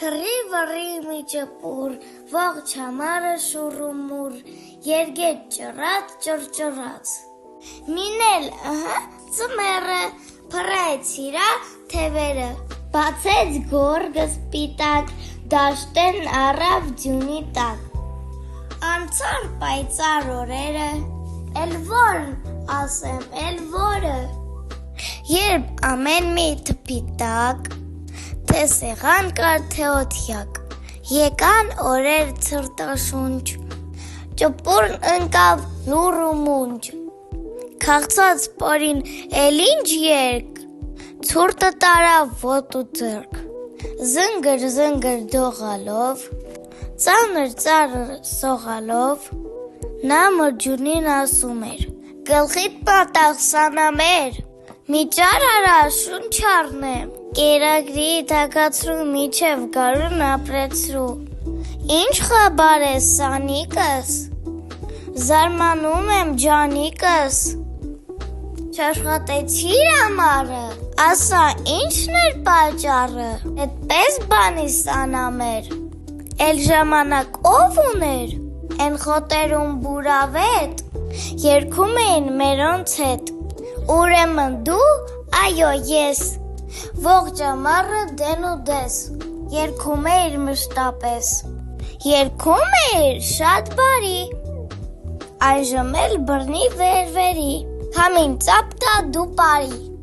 Թռի վռի միջպուր, ողջ համարը շուռումուռ, երգեց ճռած ճռճռած։ Մինել ծմերը, փռեց իրա թևերը, բացեց գորգը սպիտակ, դաշտեն առավ ձյունի տակ։ Անցան պայծառ օրերը, էլ որն ասեմ, էլ որը, երբ ամեն մի թփի տակ, թե սեղան կար, թե օդյակ, եկան օրեր ցրտաշունչ, ճպուրն ընկավ լուռ ու մունջ, քաղցած պորին էլ ինչ երկ, ցուրտը տարավ ոտ ու ձեռք, զնգր դողալով, ծանր ծառը սողալով, նա մրջունին ասում էր, գլխիդ պատաղ սանամեր, մի ճար արա շունչ առնեմ, կերակրի թակացրու միջև գարուն ապրեցրու, ինչ խաբար ես սանիկս, զարմանում եմ ջանիկս, չաշխատեցիր ամառը, ասա ինչն էր պատճառը, էդպես բանի սանամեր, էլ ժամանակ ով ուներ, են խոտերում բուրավետ, երգում էին մերոնց հետ, ուրեմն դու, այո ես, ողջ ամառը դեն ու դես, երգում էիր մշտապես, երգում էիր շատ բարի, այժմ էլ բռնի վեր-վերի, համին ծապ տա դու բարի։